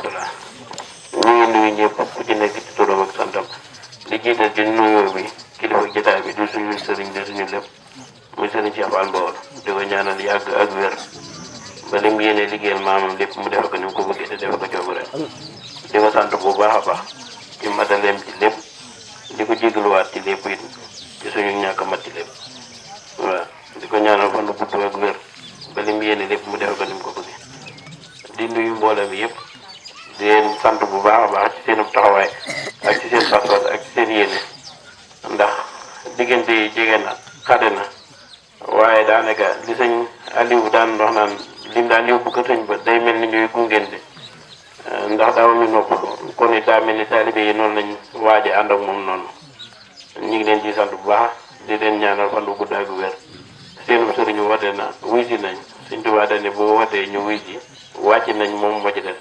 rahmatullah ñu ngi nuyu ñëpp ku ci nekk ci turam ak santam di jiital ci nuyoo bi kilifa jotaay bi du suñu sëriñ de suñu lépp muy sëriñ Cheikh Fall Mbawar di ko ñaanal yàgg ak wér ba lim yéene liggéeyal maamam lépp mu defe ko ni mu ko bëggee te defe ko coobare di ko sant bu baax a baax ci mataleem ci lépp di ko jégaluwaat ci lépp it ci suñu ñàkk a mat ci lépp waaw di ko ñaanal fan bu gudd ak wér ba lim yéene lépp mu defe ko ni mu ko bëggee di nuyu mbooloo mi yëpp di leen sant bu baax a baax ci seen taxawaay ak ci seen pas-pas ak ci seen yéene ndax diggante yi jege na xate na waaye daanaka li sëñ Aliou daan wax naan lim daan yóbbu ko sëñ ba day mel ni ñuy gungente ndax daaw ñu nopp kon it daa mel ni taalibe yi noonu lañ waaje ànd ak moom noonu ñu ngi leen di sant bu baax di leen ñaanal fan bu gudd ak wér seen sëriñ woote na wuy si nañ Sëñ Tuubaa dane boo wootee ñu wuy si wàcc nañ moom moo ci des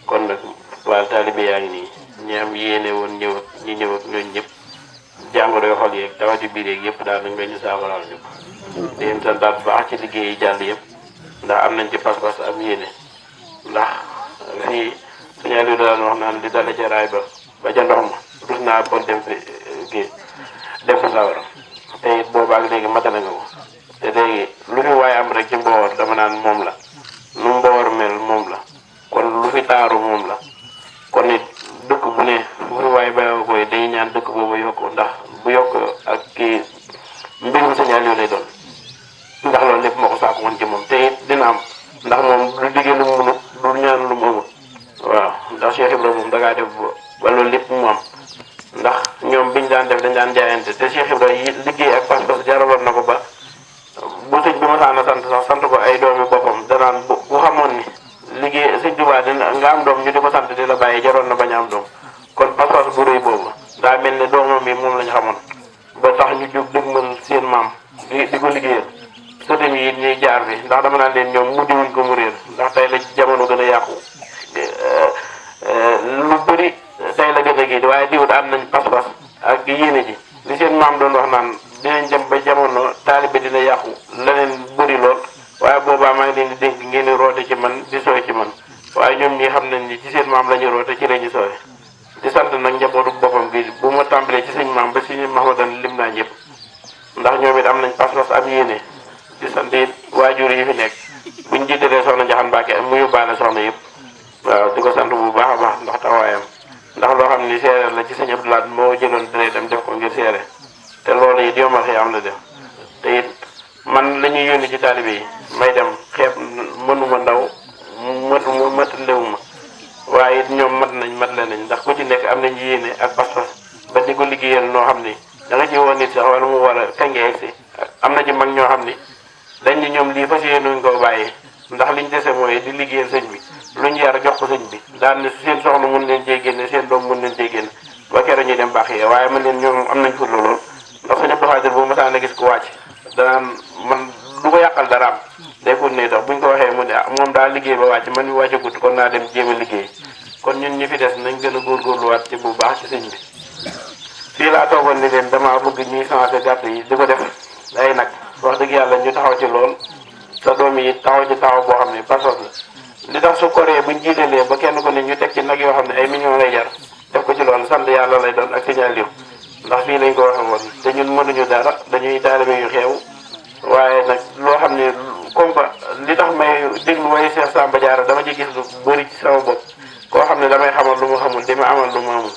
kon nag waa taalibe yaa ngi nii ñi am yéene woon ñëw ak ñi ñëw ak ñooñu ñëpp jàngoro yoo xol yeeg tawati biir yeeg yëpp daal nañ nga ñu saafaraal ñu ko di leen santaat bu baax ci liggéey yi jàll yëpp ndax am nañ ci pas-pas am yéene ndax fii suñu Aliou daan wax naan di dale ca raay ba ca ndox ma rus naa bon dem fi kii dem fa sawara te it boobaak léegi matala nga ko te léegi lu fi waaye am rek ci Mbawar dama naan moom la nu Mbawar mel moom la kon lu fi taaru moom la kon it dëkk bu ne bu fi waaye bàyyi koy dañuy ñaan dëkk boobu yokk ndax bu yokk ak kii mbirum Sëñ Aliou lay doon ndax loolu lépp moo ko saako woon ci moom te it dina am ndax moom du liggéey lu mu mënut du ñaan lu mu amul waaw ndax Cheikh Ibrahima moom da ngaa def ba loolu lépp mu am ndax ñoom biñ daan def dañ daan jaayante te Cheikh Ibrahima yi liggéey ak pas-pas jaraloon na ko ba bu sëñ bi ma saan a sant sax sant ko ay doomi boppam danaan bu xamoon ni liggéey Sëñ Tuubaa dina nga am doom ñu di ko sant di la bàyyi jaroon na bañ a am doom kon pas-pas bu rëy boobu daa mel ne doomam yi moom lañ xamoon ba tax ñu jóg dëgmal seen maam di ko liggéeyal sëtam yi ñuy jaar fi ndax dama naan leen ñoom mujj wuñ ko mu réer ndax tey la jamono gën a yàqu lu bëri tey la gën a kii waaye diwut am nañ pas-pas ak yéene ji li seen maam doon wax naan dinañ dem ba jamono taalibe dina yàqu leneen bëri lool waaye boobaa maa ngi leen di dénk ngeen di roote ci man di sooy ci man waaye ñoom ñi xam nañ ni ci seen maam la ñu roote ci la ñu sooy di sant nag njabootu boppam gi bu ma tàmbalee ci sëñ maam ba si Mahamadan lim naa ñëpp ndax ñoom it am nañ pas-pas am yéene di sant it waajur yi fi nekk buñ jiitalee soxna Njaxan Mbàkke mu yóbbaale soxna yëpp waaw di ko sant bu baax a baax ndax taxawaayam ndax loo xam ni seere la ci sëñ Abdou Lahad moo jëloon dina dem def ko ngir seere te loolu it yombal xëy am la def te it man la ñuy yónni ci taalibe yi may dem xeeb mënuma ndaw mat lewuma waaye it ñoom mat le nañ ndax ku ci nekk am nañ yéene ak pas-pas ba di ko liggéeyal noo xam ni da nga ci woon nit sax wala mu war a kañ nga egsi am na ci mag ñoo xam ni dañ ni ñoom lii fas yéenuñ koo bàyyi ndax liñ dese mooy di liggéeyal sëñ bi luñ yar jox ko sëñ bi daan ne seen soxna mun leen cee génne seen doom mun leen cee génne ba keroog ñuy dem baax yee waaye man leen ñoom am nañ furla lool ndax sëñ Abdou Khadir bu masaan a gis ko wàcc danaan man du ko yàqal dara am day fut ne dox buñ ko waxee mu ne moom daa liggéey ba wàcc man mi wàcce gut kon naa dem jéem a liggéey kon ñun ñi fi des nañ gën a góorgóorluwaat ci bu baax ci sëñ bi fii laa toogoon ni leen dama bëgg ñuy changé gàtt yi di ko def ay nag wax dëgg yàlla ñu taxaw ci lool sa doom yi taxaw ci taxaw boo xam ne pasos la li tax su koree buñ jiitalee ba kenn ko ne ñu teg ci nag yoo xam ne ay millions lay jar def ko ci loolu sant yàlla lay doon ak signal liw ndax fii lañ ko waxee woon te ñun mënuñu dara dañuy taalibe yu xeew waaye nag loo xam ne comme que li tax may déglu way Cheikh Samba Diarra dama ci gis lu bëri ci sama bopp koo xam ne damay xamal lu mu xamul di ma amal lu mu amul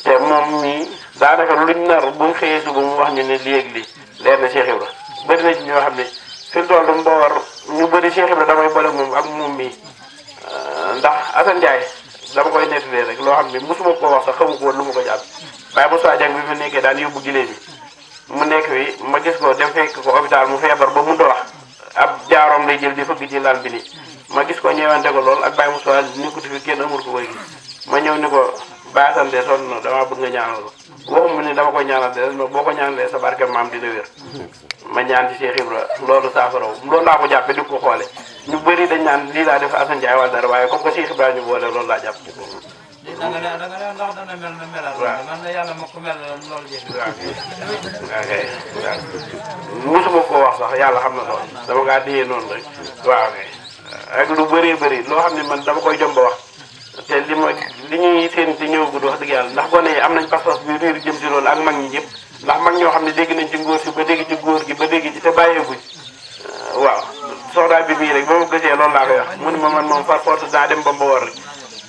te moom mii daanaka luñ nar buñ xëyee suba mu wax ñu ne lii ak lii leer na Cheikh Ibra bëri na ci ñoo xam ne fi mu toll Mbawar ñu bëri Cheikh Ibra damay boole moom ak moom mii ndax Assane Ndiaye dama koy nettalee rek loo xam ne mosuma koo wax sax xamu ko woon lu ma ko jàpp waaye Moussa Dieng bi fi nekkee daan yóbbu gilee bi mu nekk fi ma gis ko dem fekk ko hôpital mu feebar ba mënut a wax ab jaaroom lay jël di fëgg ci lal bi nii ma gis ko ñëwante ko lool ak Baye Moussa nekkut fi kenn amul ko koy gis ma ñëw ni ko Baye Assane de sonn na damaa bëgg nga ñaanal ko waxuma ni dama koy ñaanal de boo ko ñaanalee sa barke maam dina wér ma ñaan ci Cheikh Ibra loolu saafaraw loolu laa ko jàppe di ko xoole ñu bëri dañ naan lii laa def Assane Ndiaye wala dara waaye comme que Cheikh Ibra ñu boole loolu laa jàpp da nga ndax dana mel na melal. waaw man la yàlla ma ko mel loolu jënd. waaw mosuma koo wax sax yàlla xam na loolu dama kaa diyee noonu rek waaw kay ak lu bëree bëri loo xam ne man dama koy jom ba wax te li ñuy seen ci ñëw gudd wax dëgg yàlla ndax gone yi am nañ pas-pas bi réer jëm si loolu ak mag ñi ñëpp ndax mag ñoo xam ne dégg nañ ci ngóor si ba dégg ci góor gi ba dégg ci te bàyyeeguñ waaw soxna bi bii rek ba ma gisee loolu laa koy wax mu ne ma man moom par force daa dem ba Mbawar rek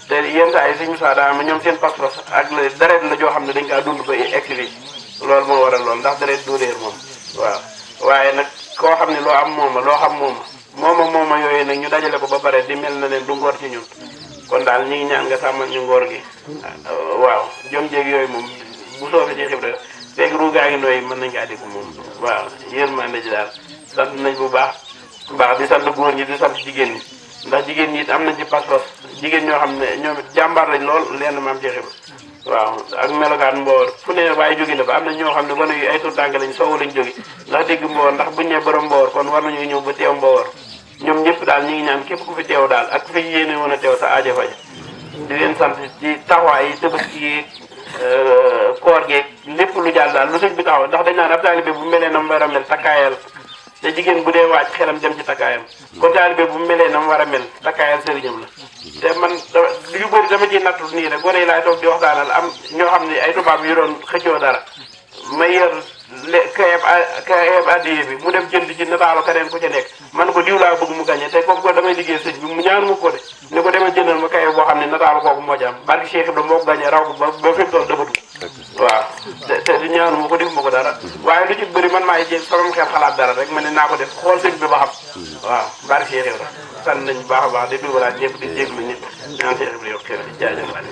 te yenn saa yi suñu saa daa ma ñoom seen pas-pas ak deret la joo xam ne dañ kaa dund ba egg si loolu moo waral loolu ndax deret du réer moom waaw waaye nag koo xam ne loo am mooma loo xam mooma yooyu nag ñu dajale ko ba pare di mel na leen du ngóor ci ñun kon daal ñu ngi ñaan nga sàmmal ñu ngóor gi waaw jom jéeg yooyu moom bu soobee ci xibra feeg ruugaa ngi nooy mën nañ kaa dégg moom waaw yërmande ji daal sant nañ bu baax di sant góor ñi di sant jigéen ñi ndax jigéen ñi it am nañ ci pas-pas jigéen ñoo xam ne ñoom it jàmbaar lañ lool lenn maam ci xibra waaw ak melokaan Mbawar fu ne waaye jóge na fa am na ñoo xam ne gone yu ay tur tànk lañ soowu lañ jóge ndax dégg Mbawar ndax buñu nee borom Mbawar kon war nañu ñëw ba teew Mbawar ñoom ñëpp daal ñu ngi ñaan képp ku fi teew daal ak ku fi yéene woon a teew sa aajo faj di leen sant ci taxawaay yi Tabaski yi koor geeg lépp lu jàll daal lu sëñ bi taxaw ndax dañ naan ab taalibe bu melee na mu war a mel takkaayal te jigéen bu dee waaj xelam dem ci takkaayam kon taalibe bu melee na mu war a mel takkaayal sëriñam la te man yu bëri dama ciy nattu nii rek gone yi laay toog di waxtaanal am ñoo xam ne ay tubaab yu doon xëccoo dara may yor kayeb addiye bi mu dem jënd ci nataalu keneen ku ca nekk man ko diw laa bëgg mu gañe te kooku ko damay liggéey sëñ bi mu ñaan mu ko de ni ko demee jëndal ma kayeb boo xam ne nataalu kooku moo ci am barki Cheikh Ibrahima moo ko gañe raw ko ba fi mu toll dëfatu waaw te di ñaanu ma ko def ma ko dara waaye lu ci bëri man maay jël sama xel xalaat dara rek ma ne naa ko def xool sëñ bi ba xam waaw barki Cheikh Ibrahima sant nañ baax a baax di dugalaat ñëpp di jéglu ñëpp ñaan Cheikh Ibrahima yokk xel di jaajëfal